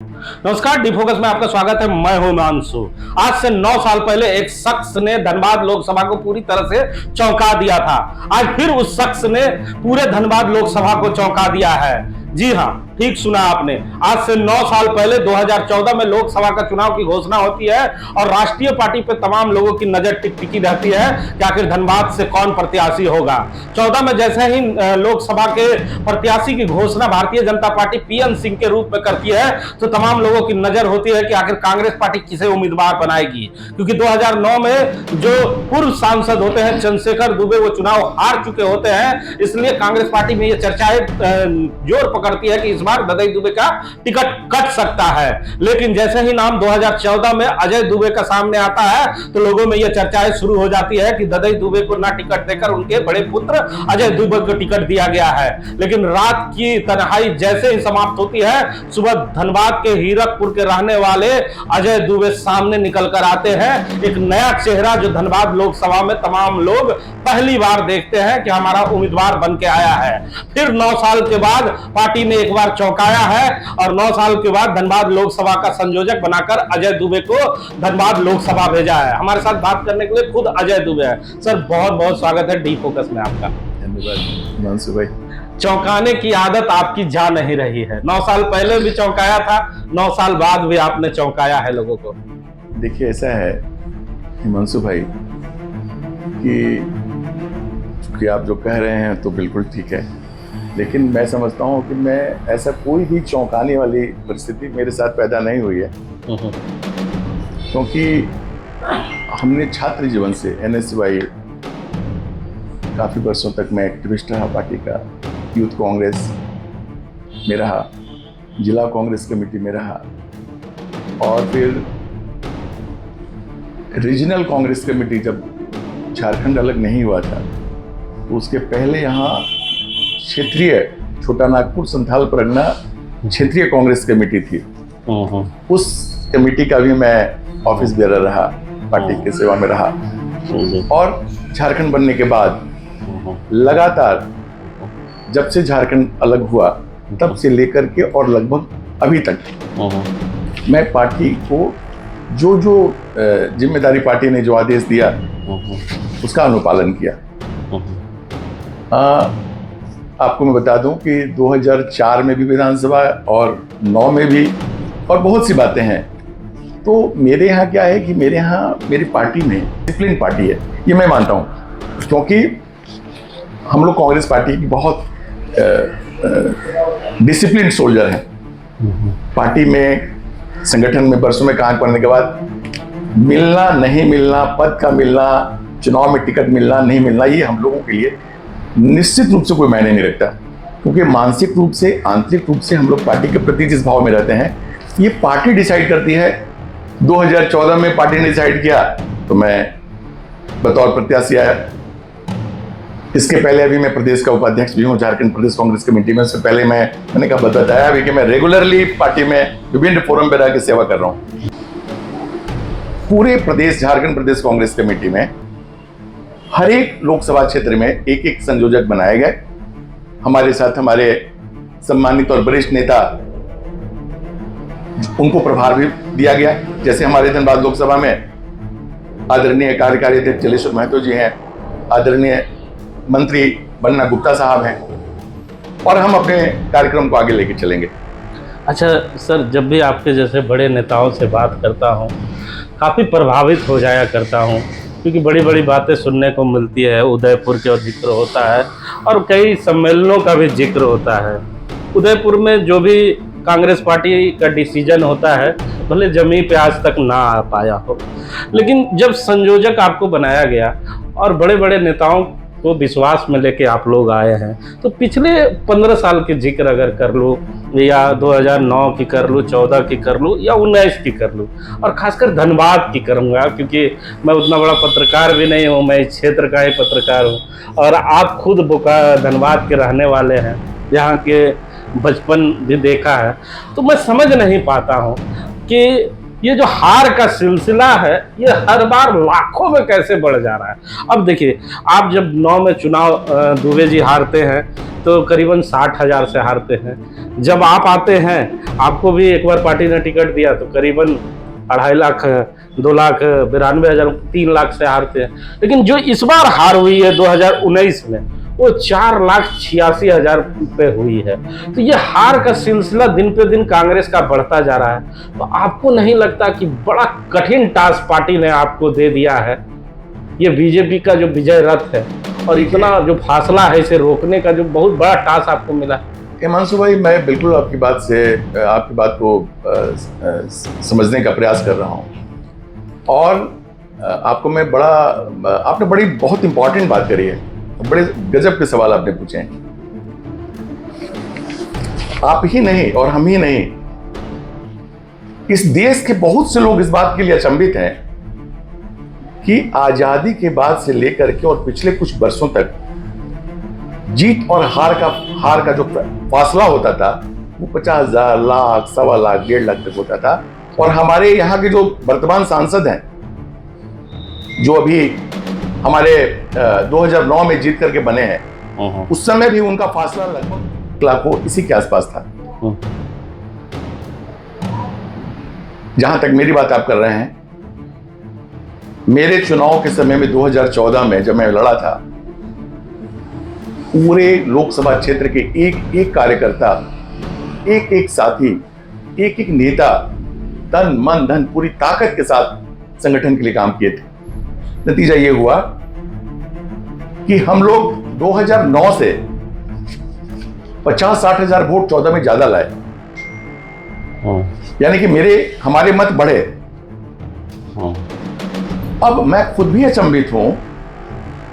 नमस्कार, D focus में आपका स्वागत है। मैं हूं हिमांशु। आज से 9 साल पहले एक शख्स ने धनबाद लोकसभा को पूरी तरह से चौंका दिया था। आज फिर उस शख्स ने पूरे धनबाद लोकसभा को चौंका दिया है। जी हां, ठीक सुना आपने। आज से 9 साल पहले 2014 में लोकसभा का चुनाव की घोषणा होती है और राष्ट्रीय पार्टी पे तमाम लोगों की नजर टिकी रहती है कि आखिर धनबाद से कौन प्रत्याशी होगा। 14 में जैसे ही लोकसभा के प्रत्याशी की घोषणा भारतीय जनता पार्टी पीएन सिंह के रूप में करती है तो तमाम लोगों की नजर होती है कि आखिर कांग्रेस पार्टी किसे उम्मीदवार बनाएगी, क्योंकि 2009 में जो पूर्व सांसद होते हैं चंद्रशेखर दुबे वो चुनाव हार चुके होते हैं। इसलिए कांग्रेस पार्टी में ये चर्चाएं जोर पकड़ती है कि इस बार ददई दुबे का टिकट कट सकता है। लेकिन जैसे ही नाम 2014 में अजय दुबे का सामने आता है तो लोगों में यह चर्चाएं शुरू हो जाती है कि ददई दुबे को ना टिकट देकर उनके बड़े पुत्र अजय दुबे को टिकट दिया गया है। लेकिन रात की तन्हाई जैसे ही समाप्त होती है, सुबह धनबाद के हीरकपुर के रहने वाले अजय दुबे सामने निकल कर आते हैं। एक नया चेहरा जो धनबाद लोकसभा में तमाम लोग पहली बार देखते हैं कि हमारा उम्मीदवार बन के आया है। फिर 9 साल के बाद पार्टी ने एक बार चौंकाया है और 9 साल के बाद धनबाद लोकसभा का संयोजक बनाकर अजय दुबे को धनबाद लोकसभा भेजा है। हमारे साथ बात करने के लिए खुद अजय दुबे है। सर, बहुत बहुत स्वागत है डी फोकस में आपका। धन्यवाद मानसू भाई। चौंकाने की आदत आपकी जा नहीं रही है। 9 साल पहले भी चौंकाया था, 9 साल बाद भी आपने चौंकाया है लोगों को। देखिए, ऐसा है हिमांशु भाई कि चूंकि आप जो कह रहे हैं तो बिल्कुल ठीक है, लेकिन मैं समझता हूँ कि मैं ऐसा कोई भी चौंकाने वाली परिस्थिति मेरे साथ पैदा नहीं हुई है, क्योंकि हमने छात्र जीवन से NSY काफ़ी वर्षों तक मैं एक्टिविस्ट रहा, पार्टी का यूथ कांग्रेस में रहा, जिला कांग्रेस कमेटी में रहा और फिर रीजनल कांग्रेस कमेटी जब झारखंड अलग नहीं हुआ था तो उसके पहले यहाँ क्षेत्रीय छोटा नागपुर संथाल परगना क्षेत्रीय कांग्रेस कमेटी थी। उस कमेटी का भी मैं ऑफिस बेरर रहा, पार्टी की सेवा में रहा और झारखंड बनने के बाद लगातार जब से झारखंड अलग हुआ तब से लेकर के और लगभग अभी तक मैं पार्टी को जो जिम्मेदारी पार्टी ने जो आदेश दिया उसका अनुपालन किया। आपको मैं बता दूं कि 2004 में भी विधानसभा और 9 में भी और बहुत सी बातें हैं। तो मेरे यहाँ क्या है कि मेरे यहाँ मेरी पार्टी में डिसिप्लिन पार्टी है, ये मैं मानता हूँ, क्योंकि हम लोग कांग्रेस पार्टी की बहुत डिसिप्लिन सोल्जर हैं। पार्टी में संगठन में वर्षों में काम करने के बाद मिलना नहीं मिलना, पद का मिलना, चुनाव में टिकट मिलना नहीं मिलना, ये हम लोगों के लिए निश्चित रूप से कोई मायने नहीं रखता, क्योंकि मानसिक रूप से आंतरिक रूप से हम लोग पार्टी के प्रति जिस भाव में रहते हैं ये पार्टी डिसाइड करती है। 2014 में पार्टी ने डिसाइड किया तो मैं बतौर प्रत्याशी आया। इसके पहले अभी मैं प्रदेश का उपाध्यक्ष भी हूँ झारखंड प्रदेश कांग्रेस कमेटी में। उससे पहले मैंने कहा बताया अभी कि मैं रेगुलरली पार्टी में विभिन्न फोरम पर रह के सेवा कर रहा हूँ। पूरे प्रदेश झारखंड प्रदेश कांग्रेस कमेटी में हर एक लोकसभा क्षेत्र में एक एक संयोजक बनाए गए। हमारे साथ हमारे सम्मानित और वरिष्ठ नेता, उनको प्रभार भी दिया गया। जैसे हमारे धनबाद लोकसभा में आदरणीय कार्यकारी अध्यक्ष जलेश्वर महतो जी हैं, आदरणीय मंत्री बन्ना गुप्ता साहब हैं और हम अपने कार्यक्रम को आगे लेके चलेंगे। अच्छा सर, जब भी आपके जैसे बड़े नेताओं से बात करता हूँ काफ़ी प्रभावित हो जाया करता हूँ, क्योंकि बड़ी बड़ी बातें सुनने को मिलती है। उदयपुर का जिक्र होता है और कई सम्मेलनों का भी जिक्र होता है। उदयपुर में जो भी कांग्रेस पार्टी का डिसीजन होता है भले जमीन पे आज तक ना आ पाया हो, लेकिन जब संयोजक आपको बनाया गया और बड़े बड़े नेताओं को विश्वास में लेके आप लोग आए हैं, तो पिछले 15 साल के जिक्र अगर कर लो या 2009 की कर लूँ, 14 की कर लूँ या 19 की कर लूँ, और खासकर धनबाद की करूँगा क्योंकि मैं उतना बड़ा पत्रकार भी नहीं हूँ, मैं इस क्षेत्र का ही पत्रकार हूँ और आप खुद धनबाद के रहने वाले हैं, यहाँ के बचपन भी देखा है। तो मैं समझ नहीं पाता हूँ कि ये जो हार का सिलसिला है ये हर बार लाखों में कैसे बढ़ जा रहा है। अब देखिए, आप जब 9 में चुनाव दुबे जी हारते हैं तो करीबन 60,000 से हारते हैं। जब आप आते हैं, आपको भी एक बार पार्टी ने टिकट दिया तो करीबन 2.5 लाख, 2,92,000, 3 लाख से हारते हैं। लेकिन जो इस बार हार हुई है 2019 में, वो 4,86,000 पे हुई है। तो ये हार का सिलसिला दिन पे दिन कांग्रेस का बढ़ता जा रहा है। तो आपको नहीं लगता कि बड़ा कठिन टास्क पार्टी ने आपको दे दिया है, ये बीजेपी का जो विजय रथ है, और इतना जो फासला है इसे रोकने का जो बहुत बड़ा टास्क आपको मिला? हिमांशु भाई, मैं बिल्कुल आपकी बात को समझने का प्रयास कर रहा हूँ। और आपको मैं आपने बड़ी बहुत इंपॉर्टेंट बात करी है, बड़े गजब के सवाल आपने पूछे हैं। आप ही नहीं और हम ही नहीं, इस देश के बहुत से लोग इस बात के लिए अचंभित हैं कि आजादी के बाद से लेकर के और पिछले कुछ वर्षों तक जीत और हार का जो फासला होता था वो 50,000, लाख, 1.25 लाख, 1.5 लाख तक होता था। और हमारे यहाँ के जो वर्तमान सांसद हैं, जो अभी हमारे 2009 में जीत करके बने हैं, उस समय भी उनका फासला लगभग लाखों इसी के आसपास था। जहां तक मेरी बात आप कर रहे हैं, मेरे चुनाव के समय में 2014 में जब मैं लड़ा था, पूरे लोकसभा क्षेत्र के एक एक कार्यकर्ता, एक एक साथी, एक एक नेता तन मन धन पूरी ताकत के साथ संगठन के लिए काम किए थे। नतीजा ये हुआ कि हम लोग 2009 से 50-60 हजार वोट 14 में ज्यादा लाए, यानी कि हमारे मत बढ़े। अब मैं खुद भी अचंभित हूं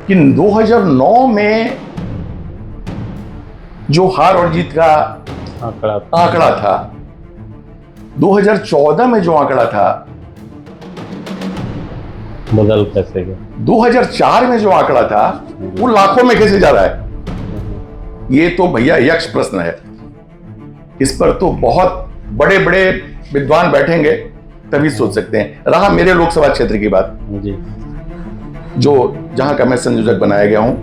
कि 2009 में जो हार और जीत का आंकड़ा था, 2014 में जो आंकड़ा था बदल कैसे गया, 2004 में जो आंकड़ा था वो लाखों में कैसे जा रहा है। ये तो भैया यक्ष प्रश्न है। इस पर तो बहुत बड़े बड़े विद्वान बैठेंगे तभी सोच सकते हैं। रहा मेरे लोकसभा क्षेत्र की बात जी, जो जहां का मैं संयोजक बनाया गया हूं,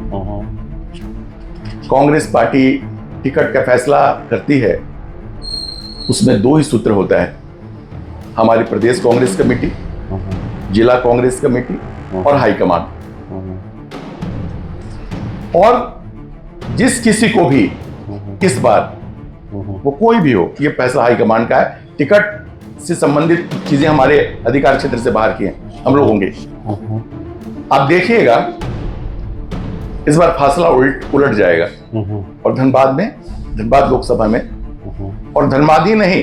कांग्रेस पार्टी टिकट का फैसला करती है, उसमें 2 ही सूत्र होता है। हमारी प्रदेश कांग्रेस कमेटी, जिला कांग्रेस कमेटी और हाईकमान। और जिस किसी को भी इस बार, वो कोई भी हो, ये फैसला हाईकमान का है। टिकट से संबंधित चीजें हमारे अधिकार क्षेत्र से बाहर की हैं, हम लोग होंगे। आप देखिएगा इस बार फासला उलट जाएगा। और धनबाद लोकसभा में, और धनबाद ही नहीं,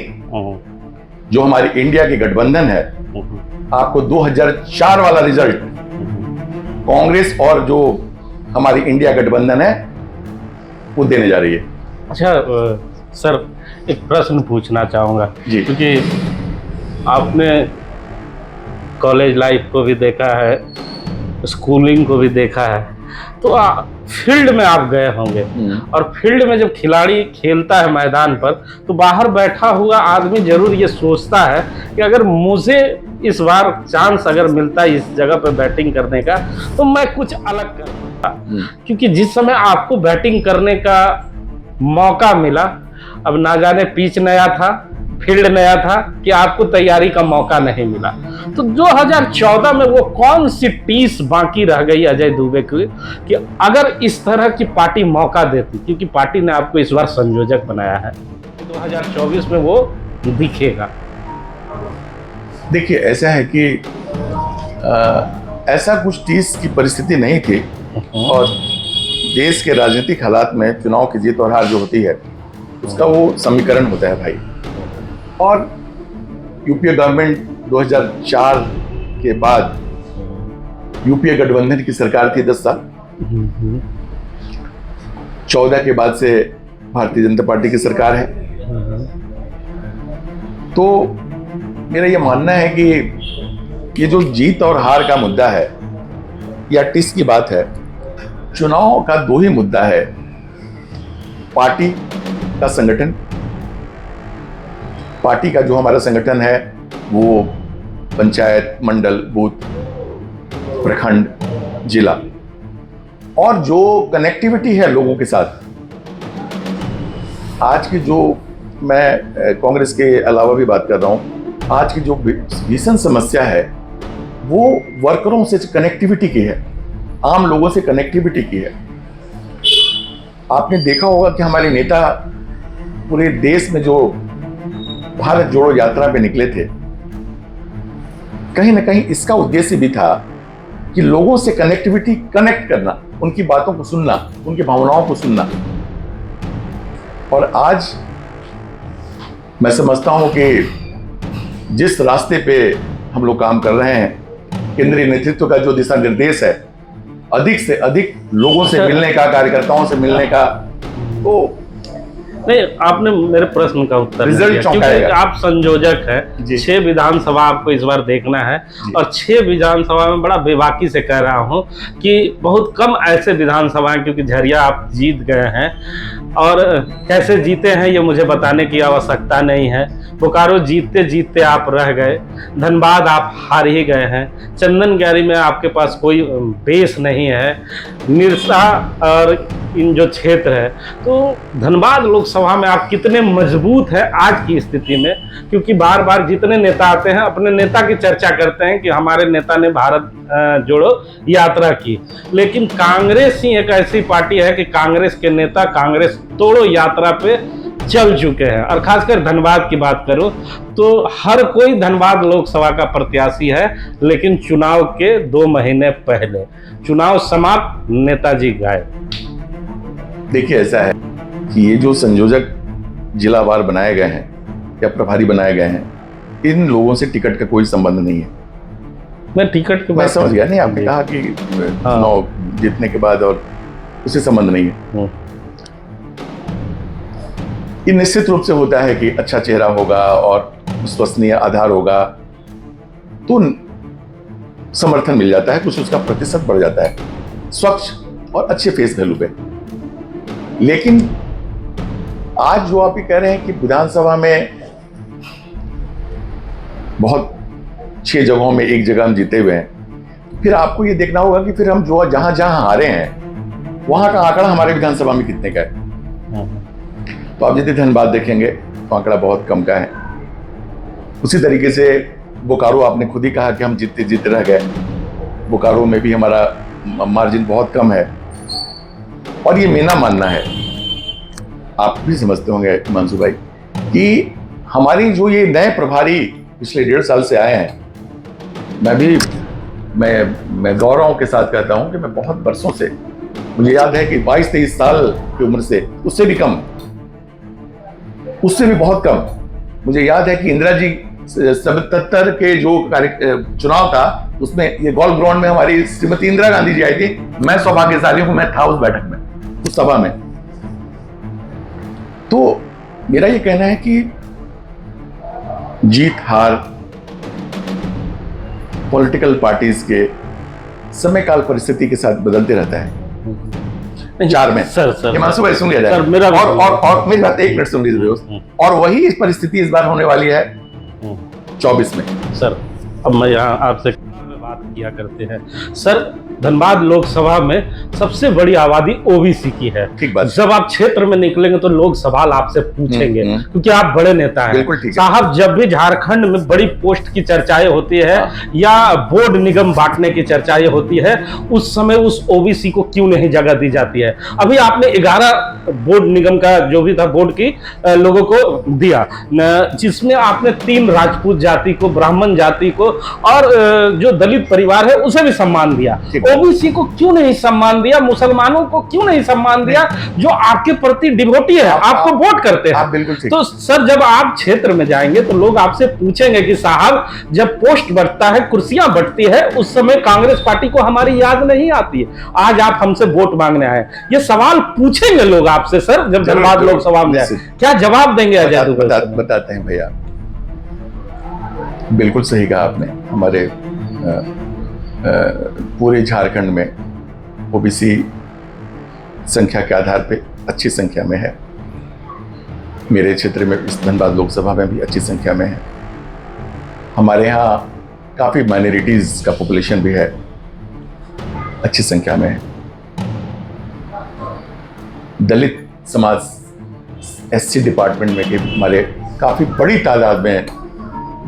जो हमारी इंडिया के गठबंधन है, आपको 2004 वाला रिजल्ट कांग्रेस और जो हमारी इंडिया गठबंधन है वो देने जा रही है। अच्छा सर, एक प्रश्न पूछना चाहूँगा जी, क्योंकि आपने कॉलेज लाइफ को भी देखा है, स्कूलिंग को भी देखा है, तो फील्ड में आप गए होंगे। और फील्ड में जब खिलाड़ी खेलता है मैदान पर, तो बाहर बैठा हुआ आदमी जरूर ये सोचता है कि अगर मुझे इस बार चांस अगर मिलता है इस जगह पर बैटिंग करने का, तो मैं कुछ अलग करता। क्योंकि जिस समय आपको बैटिंग करने का मौका मिला, अब ना जाने पिच नया था, फील्ड नया था, कि आपको तैयारी का मौका नहीं मिला। तो 2014 में वो कौन सी टीस बाकी रह गई अजय दुबे की कि अगर इस तरह की पार्टी मौका देती, क्योंकि पार्टी ने आपको इस बार संयोजक बनाया है, 2024 में वो दिखेगा। देखिए, ऐसा है कि ऐसा कुछ टीस की परिस्थिति नहीं थी। और देश के राजनीतिक हालात में चुनाव की जीत और हार जो होती है, उसका वो समीकरण होता है भाई। और यूपीए गवर्नमेंट 2004 के बाद यूपीए गठबंधन की सरकार थी 10 साल। 14 के बाद से भारतीय जनता पार्टी की सरकार है। तो मेरा ये मानना है कि ये जो जीत और हार का मुद्दा है या टिस की बात है, चुनाव का 2 ही मुद्दा है। पार्टी का संगठन, पार्टी का जो हमारा संगठन है वो पंचायत, मंडल, बूथ, प्रखंड, जिला, और जो कनेक्टिविटी है लोगों के साथ। आज की जो मैं कांग्रेस के अलावा भी बात कर रहा हूं, आज की जो भीषण समस्या है वो वर्करों से कनेक्टिविटी की है, आम लोगों से कनेक्टिविटी की है। आपने देखा होगा कि हमारे नेता पूरे देश में जो भारत जोड़ो यात्रा पे निकले थे, कहीं ना कहीं इसका उद्देश्य भी था कि लोगों से कनेक्ट करना, उनकी बातों को सुनना, उनकी भावनाओं को सुनना। और आज मैं समझता हूं कि जिस रास्ते पे हम लोग काम कर रहे हैं, केंद्रीय नेतृत्व का जो दिशा निर्देश है, अधिक से अधिक लोगों से मिलने का, कार्यकर्ताओं से मिलने का, तो नहीं, आपने मेरे प्रश्न का उत्तर नहीं रिजल्ट दिया, क्योंकि चौंकाएगा। आप संयोजक हैं। 6 विधानसभा आपको इस बार देखना है, और 6 विधानसभा में बड़ा बेबाकी से कह रहा हूं कि बहुत कम ऐसे विधानसभा हैं, क्योंकि झरिया आप जीत गए हैं, और कैसे जीते हैं ये मुझे बताने की आवश्यकता नहीं है। बोकारो जीतते जीतते आप रह गए, धनबाद आप हार ही गए हैं, चंदनगढ़ी में आपके पास कोई बेस नहीं है, निरसा और इन जो क्षेत्र है, तो धनबाद लोकसभा में आप कितने मजबूत हैं आज की स्थिति में? क्योंकि बार बार जितने नेता आते हैं अपने नेता की चर्चा करते हैं कि हमारे नेता ने भारत जोड़ो यात्रा की, लेकिन कांग्रेस ही एक ऐसी पार्टी है कि कांग्रेस के नेता कांग्रेस तोड़ो यात्रा पे चल चुके हैं। और खासकर धनबाद की बात करूं तो हर कोई धनबाद लोकसभा का प्रत्याशी है, लेकिन चुनाव के 2 महीने पहले चुनाव समाप्त, नेताजी गायब। देखिए, ऐसा है कि ये जो संयोजक जिलावार बनाए गए हैं या प्रभारी बनाए गए हैं, इन लोगों से टिकट का कोई संबंध नहीं है। मैं टिकट के मैं बात समझ गया, नहीं आपने कहा कि चुनाव जीतने के बाद और उससे संबंध नहीं है। ये निश्चित रूप से होता है कि अच्छा चेहरा होगा और विश्वसनीय आधार होगा तो समर्थन मिल जाता है, कुछ उसका प्रतिशत बढ़ जाता है स्वच्छ और अच्छे फेस वैल्यू पे। लेकिन आज जो आप ये कह रहे हैं कि विधानसभा में बहुत 6 जगहों में 1 जगह हम जीते हुए हैं, फिर आपको ये देखना होगा कि फिर हम जो जहां जहां हारे हैं वहां का आंकड़ा हमारे विधानसभा में कितने का है। तो आप यदि धनबाद देखेंगे तो आंकड़ा बहुत कम का है। उसी तरीके से बोकारो, आपने खुद ही कहा कि हम जीतते जीतते रह गए, बोकारो में भी हमारा मार्जिन बहुत कम है। और ये मेरा मानना है, आप भी समझते होंगे हिमांशु भाई, कि हमारी जो ये नए प्रभारी पिछले 1.5 साल से आए हैं, मैं गौरव के साथ कहता हूं कि मैं बहुत बरसों से, मुझे याद है कि 22-23 साल की उम्र से, उससे भी बहुत कम, मुझे याद है कि इंदिरा जी 77 के जो चुनाव था उसमें ये गोल्फ ग्राउंड में हमारी श्रीमती इंदिरा गांधी जी आई थी। मैं सौभाग्यशाली हूं, मैं था उस बैठक में, उस सभा में। तो मेरा ये कहना है कि जीत हार पॉलिटिकल पार्टीज के समय काल परिस्थिति के साथ बदलते रहता है। 4 में सर हिमांशु भाई सुन लिया जाए, और मेरी बात 1 मिनट सुन लीजिए। और वही परिस्थिति इस बार होने वाली है 24 में। सर, अब मैं यहाँ आपसे बात किया करते हैं सर, धनबाद लोकसभा में सबसे बड़ी आबादी ओबीसी की है। ठीक बात। जब आप क्षेत्र में निकलेंगे तो लोग सवाल आपसे पूछेंगे, क्योंकि आप बड़े नेता हैं। बिल्कुल ठीक है साहब, जब भी झारखंड में बड़ी पोस्ट की चर्चाएं होती है या बोर्ड निगम बांटने की चर्चाएं होती है, उस समय उस ओबीसी को क्यों नहीं जगह दी जाती है? अभी आपने 11 बोर्ड निगम का जो भी था बोर्ड की लोगों को दिया, जिसमें आपने 3 राजपूत जाति को, ब्राह्मण जाति को और जो दलित परिवार है उसे भी सम्मान दिया। ओबीसी को क्यों नहीं सम्मान दिया? मुसलमानों को क्यों नहीं सम्मान दिया, जो आपके प्रति डिवोटी है, आपको वोट करते हैं? बिल्कुल ठीक। तो सर, जब आप क्षेत्र में जाएंगे तो लोग आपसे पूछेंगे कि साहब, जब पोस्ट बढ़ता है, कुर्सियां बढ़ती है, उस समय कांग्रेस पार्टी को हमारी याद नहीं आती है। आज आप हमसे वोट मांगने आए, ये सवाल पूछेंगे लोग आपसे सर, जब धनबाद लोकसभा में जाए। क्या जवाब देंगे अजय दुबे? बताते हैं भैया, बिल्कुल सही कहा आपने। हमारे पूरे झारखंड में ओबीसी संख्या के आधार पे अच्छी संख्या में है। मेरे क्षेत्र में, इस धनबाद लोकसभा में भी अच्छी संख्या में है। हमारे यहाँ काफ़ी माइनॉरिटीज़ का पॉपुलेशन भी है, अच्छी संख्या में है। दलित समाज एससी डिपार्टमेंट में के हमारे काफ़ी बड़ी तादाद में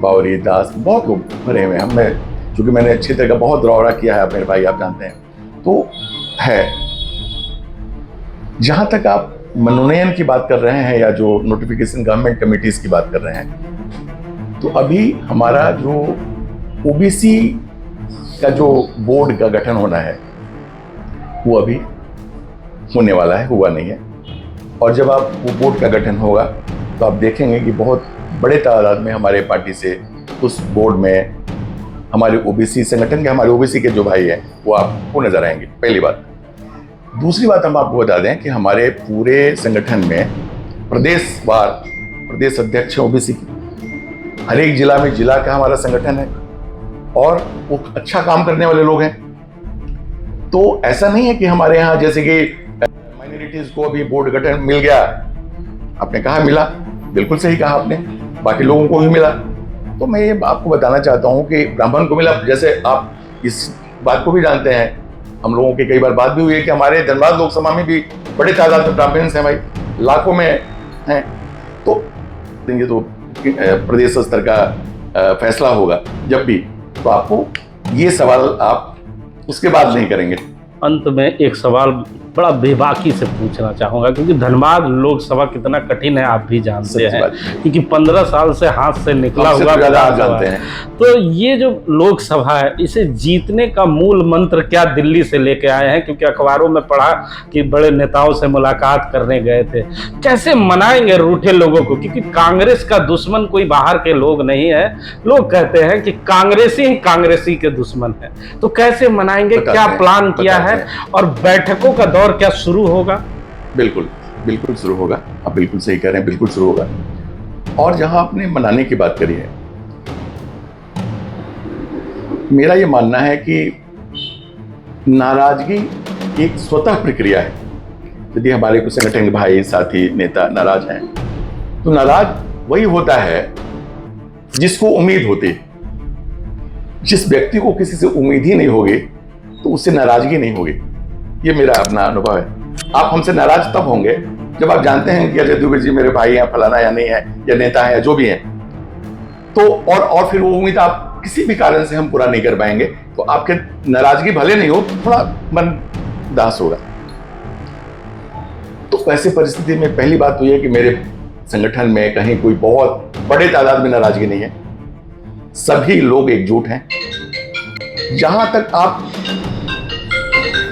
बावरी, दास, बहुत लोग भरे हुए हैं। हमें चूँकि मैंने क्षेत्र का बहुत दौरा किया है, मेरे भाई आप जानते हैं, तो है। जहाँ तक आप मनोनयन की बात कर रहे हैं या जो नोटिफिकेशन गवर्नमेंट कमिटीज़ की बात कर रहे हैं, तो अभी हमारा जो ओबीसी का जो बोर्ड का गठन होना है वो अभी होने वाला है, हुआ नहीं है। और जब आप वो बोर्ड का गठन होगा तो आप देखेंगे कि बहुत बड़े तादाद में हमारे पार्टी से उस बोर्ड में हमारे ओबीसी संगठन के, हमारे ओबीसी के जो भाई हैं वो आपको नजर आएंगे, पहली बात। दूसरी बात हम आपको बता दें कि हमारे पूरे संगठन में प्रदेशवार प्रदेश अध्यक्ष हैं ओबीसी की। हर एक जिला में जिला का हमारा संगठन है और वो अच्छा काम करने वाले लोग हैं। तो ऐसा नहीं है कि हमारे यहाँ जैसे कि माइनॉरिटीज को अभी बोर्ड गठन मिल गया, आपने कहा मिला, बिल्कुल सही कहा आपने, बाकी लोगों को भी मिला। तो मैं ये आपको बताना चाहता हूँ कि ब्राह्मण को मिला, जैसे आप इस बात को भी जानते हैं, हम लोगों की कई बार बात भी हुई है कि हमारे धनबाद लोकसभा में भी बड़े तादाद में ब्राह्मण्स हैं भाई, लाखों में हैं। तो ये तो प्रदेश स्तर का फैसला होगा जब भी, तो आपको ये सवाल आप उसके बाद नहीं करेंगे। अंत में एक सवाल बड़ा बेबाकी से पूछना चाहूँगा, क्योंकि धनबाद लोकसभा कितना कठिन है आप भी जानते हैं, क्योंकि 15 साल से हाथ से निकला हुआ आप जानते हैं। तो ये जो लोकसभा है, इसे जीतने का मूल मंत्र क्या दिल्ली से लेके आए हैं? क्योंकि अखबारों में पढ़ा कि बड़े नेताओं से मुलाकात करने गए थे। कैसे मनाएंगे रूठे लोगों को? क्योंकि कांग्रेस का दुश्मन कोई बाहर के लोग नहीं है, लोग कहते हैं कि कांग्रेसी ही कांग्रेसी के दुश्मन है। तो कैसे मनाएंगे, क्या प्लान किया है, और बैठकों का दौर क्या शुरू होगा? बिल्कुल बिल्कुल शुरू होगा, आप बिल्कुल सही कह रहे हैं, बिल्कुल शुरू होगा। और जहां आपने मनाने की बात करी है, मेरा ये मानना है कि नाराजगी एक स्वतः प्रक्रिया है। यदि हमारे कुछ संगठन के भाई, साथी, नेता नाराज हैं, तो नाराज वही होता है जिसको उम्मीद होती है। जिस व्यक्ति को किसी से उम्मीद ही नहीं होगी तो उससे नाराजगी नहीं होगी, ये मेरा अपना अनुभव है। आप हमसे नाराज तब होंगे जब आप जानते हैं कि अजय दुबे जी मेरे भाई हैं, फलाना या नहीं है, या नेता है या जो भी हैं, तो और फिर वो उम्मीद आप किसी भी कारण से हम पूरा नहीं कर पाएंगे, तो आपके नाराजगी भले नहीं हो, थोड़ा मन दास होगा। तो ऐसी परिस्थिति में पहली बात तो यह कि मेरे संगठन में कहीं कोई बहुत बड़े तादाद में नाराजगी नहीं है, सभी लोग एकजुट हैं। जहां तक आप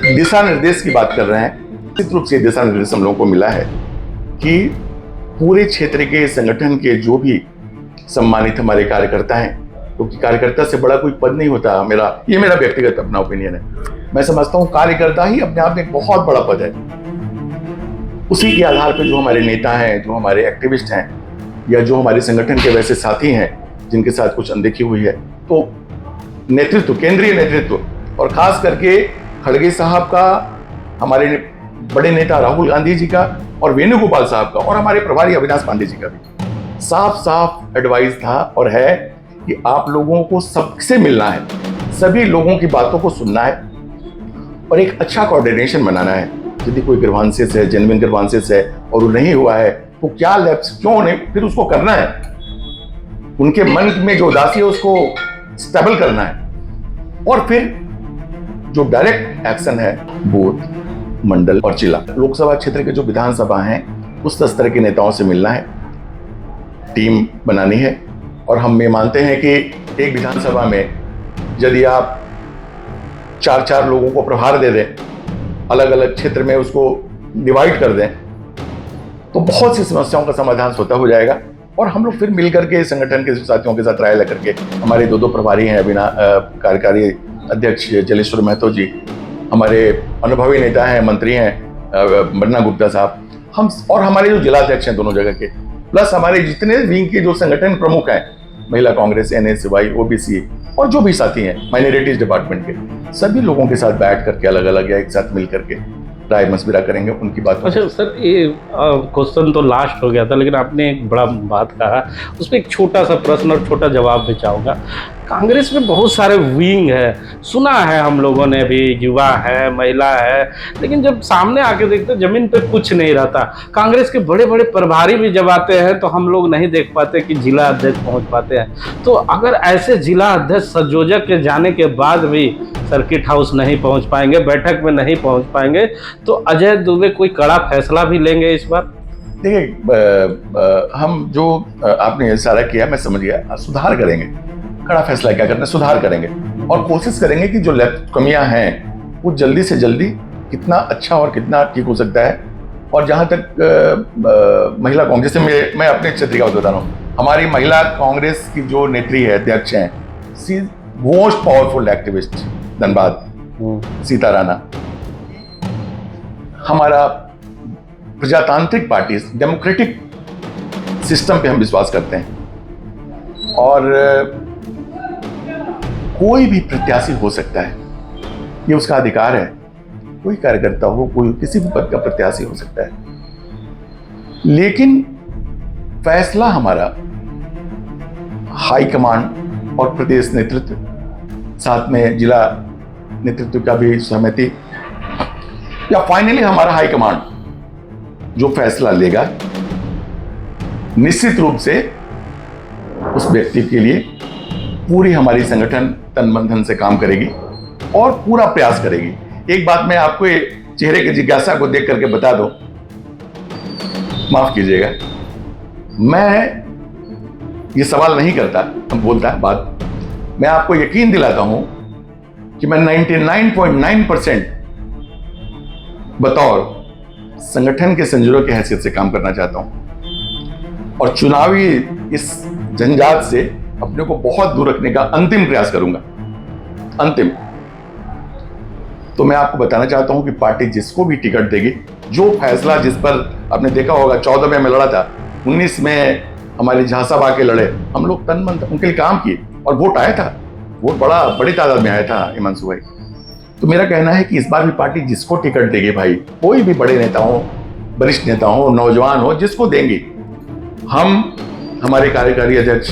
दिशा निर्देश की बात कर रहे हैं, निश्चित रूप से दिशा निर्देश हम लोगों को मिला है कि पूरे क्षेत्र के संगठन के जो भी सम्मानित हमारे कार्यकर्ता हैं, क्योंकि कार्यकर्ता से बड़ा कोई पद नहीं होता, ये मेरा व्यक्तिगत अपना ओपिनियन है। मैं समझता हूं कार्यकर्ता ही अपने आप में एक बहुत बड़ा पद है। उसी के आधार पर जो हमारे नेता हैं, जो हमारे एक्टिविस्ट हैं, या जो हमारे संगठन के वैसे साथी हैं जिनके साथ कुछ अनदेखी हुई है, तो नेतृत्व, केंद्रीय नेतृत्व, और खास करके खड़गे साहब का, हमारे बड़े नेता राहुल गांधी जी का, और वेणुगोपाल साहब का, और हमारे प्रभारी अविनाश पांडे जी का भी साफ साफ एडवाइस था और है कि आप लोगों को सबसे मिलना है, सभी लोगों की बातों को सुनना है और एक अच्छा कोऑर्डिनेशन बनाना है। यदि कोई ग्रीवांसेस है, जेन्युइन ग्रीवांसेस है और वो नहीं हुआ है, तो क्या लैप्स क्यों नहीं, फिर उसको करना है। उनके मन में जो उदासी है उसको स्टेबल करना है, और फिर जो डायरेक्ट एक्शन है बूथ, मंडल और जिला, लोकसभा क्षेत्र के जो विधानसभा हैं, उस स्तर के नेताओं से मिलना है, टीम बनानी है। और हम ये मानते हैं कि एक विधानसभा में यदि आप 4-4 लोगों को प्रभार दे दें, अलग अलग क्षेत्र में उसको डिवाइड कर दें, तो बहुत सी समस्याओं का समाधान स्वतः हो जाएगा। और हम लोग फिर मिलकर के संगठन के साथियों के साथ राय लेकर के, हमारे 2 प्रभारी हैं, कार्यकारी अध्यक्ष जलेश्वर महतो जी, हमारे अनुभवी नेता हैं, मंत्री हैं मन्ना गुप्ता साहब, हम और हमारे जो जिला अध्यक्ष हैं दोनों जगह के, प्लस हमारे जितने विंग के जो संगठन प्रमुख हैं, महिला कांग्रेस, एनएसवाई, ओबीसी और जो भी साथी हैं माइनॉरिटीज डिपार्टमेंट के, सभी लोगों के साथ बैठ करके अलग अलग या एक साथ मिल करके राय मशविरा करेंगे उनकी बात। अच्छा सर, ये क्वेश्चन तो लास्ट हो गया था, लेकिन आपने एक बड़ा बात कहा, उसमें एक छोटा सा प्रश्न और छोटा जवाब भी चाहूँगा। कांग्रेस में बहुत सारे विंग है, सुना है हम लोगों ने भी, युवा है, महिला है, लेकिन जब सामने आके देखते जमीन पे कुछ नहीं रहता। कांग्रेस के बड़े बड़े प्रभारी भी जब आते हैं तो हम लोग नहीं देख पाते कि जिला अध्यक्ष पहुंच पाते हैं। तो अगर ऐसे जिला अध्यक्ष संयोजक के जाने के बाद भी सर्किट हाउस नहीं पहुंच पाएंगे, बैठक में नहीं पहुंच पाएंगे, तो अजय दुबे कोई कड़ा फैसला भी लेंगे इस बार? देखिए, हम जो आपने इशारा किया मैं समझ गया, सुधार करेंगे। कड़ा फैसला क्या करना है, सुधार करेंगे और कोशिश करेंगे कि जो कमियां हैं वो जल्दी से जल्दी कितना अच्छा और कितना ठीक हो सकता है। और जहां तक महिला कांग्रेस से मैं अपने क्षेत्र का बता रहा हूँ, हमारी महिला कांग्रेस की जो नेत्री है, अध्यक्ष हैं, she most powerful activist Dhanbad Sita Rana. हमारा प्रजातांत्रिक पार्टी, डेमोक्रेटिक सिस्टम पे हम विश्वास करते हैं और कोई भी प्रत्याशी हो सकता है, ये उसका अधिकार है। कोई कार्यकर्ता हो, कोई किसी भी पद का प्रत्याशी हो सकता है, लेकिन फैसला हमारा हाईकमांड और प्रदेश नेतृत्व, साथ में जिला नेतृत्व का भी सहमति, या फाइनली हमारा हाईकमांड जो फैसला लेगा, निश्चित रूप से उस व्यक्ति के लिए पूरी हमारी संगठन तन मन धन से काम करेगी और पूरा प्रयास करेगी। एक बात मैं आपको चेहरे की जिज्ञासा को देख करके बता दूं, माफ कीजिएगा, मैं ये सवाल नहीं करता, हम बोलता है बात। मैं आपको यकीन दिलाता हूं कि मैं 99.9% बतौर संगठन के संयोजक की हैसियत से काम करना चाहता हूं और चुनावी इस झंझाट से अपने को बहुत दूर रखने का अंतिम प्रयास करूंगा। अंतिम। तो मैं आपको बताना चाहता हूं कि पार्टी जिसको भी टिकट देगी, जो फैसला, जिस पर आपने देखा होगा 14 में मैं लड़ा था, 19 में हमारे झांसा आके लड़े, हम लोग तन मन उनके लिए काम किए और वोट आया था, वोट बड़ी तादाद में आया था हिमांशु भाई। तो मेरा कहना है कि इस बार भी पार्टी जिसको टिकट देगी भाई, कोई भी बड़े नेता हो, वरिष्ठ नेता हो, नौजवान हो, जिसको देंगे, हम हमारे कार्यकारी अध्यक्ष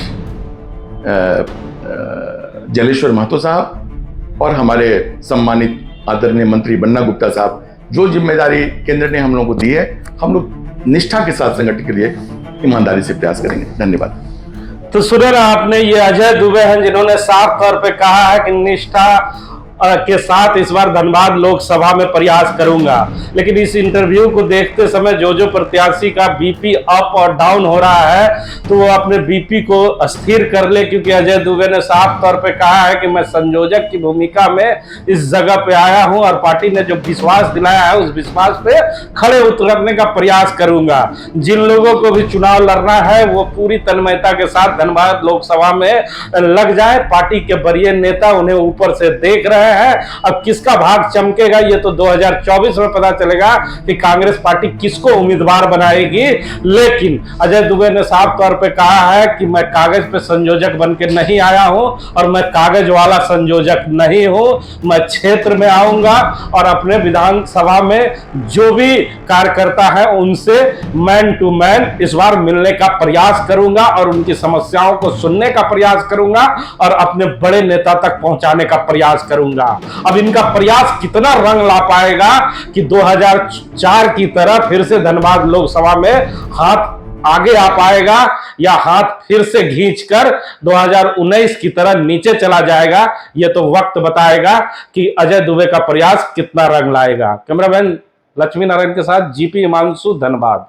जलेश्वर महतो साहब और हमारे सम्मानित आदरणीय मंत्री बन्ना गुप्ता साहब, जो जिम्मेदारी केंद्र ने हम लोगों को दी है, हम लोग निष्ठा के साथ संगठन के लिए ईमानदारी से प्रयास करेंगे। धन्यवाद। तो सुने ना आपने, ये अजय दुबे हैं जिन्होंने साफ तौर पे कहा है कि निष्ठा के साथ इस बार धनबाद लोकसभा में प्रयास करूंगा। लेकिन इस इंटरव्यू को देखते समय जो प्रत्याशी का बीपी अप और डाउन हो रहा है, तो वो अपने बीपी को स्थिर कर ले, क्योंकि अजय दुबे ने साफ तौर पे कहा है कि मैं संयोजक की भूमिका में इस जगह पे आया हूं और पार्टी ने जो विश्वास दिलाया है उस विश्वास पे खड़े उतरने का प्रयास करूंगा। जिन लोगों को भी चुनाव लड़ना है वो पूरी तन्मयता के साथ धनबाद लोकसभा में लग जाए। पार्टी के वरीय नेता उन्हें ऊपर से देख रहे है। अब किसका भाग चमकेगा ये तो 2024 में पता चलेगा कि कांग्रेस पार्टी किसको उम्मीदवार बनाएगी। लेकिन अजय दुबे ने साफ तौर पे कहा है कि मैं कागज पे संयोजक बन के नहीं आया हूं और मैं कागज वाला संयोजक नहीं हूं। मैं क्षेत्र में आऊंगा और अपने विधानसभा में जो भी कार्यकर्ता है उनसे मैन टू मैन इस बार मिलने का प्रयास करूंगा और उनकी समस्याओं को सुनने का प्रयास करूंगा और अपने बड़े नेता तक पहुंचाने का प्रयास करूंगा। अब इनका प्रयास कितना रंग ला पाएगा कि 2004 की तरह फिर से धनबाद लोकसभा में हाथ आगे आ पाएगा या हाथ फिर से खींचकर 2019 की तरह नीचे चला जाएगा, यह तो वक्त बताएगा कि अजय दुबे का प्रयास कितना रंग लाएगा। कैमरामैन लक्ष्मी नारायण के साथ जीपी हिमांशु, धनबाद।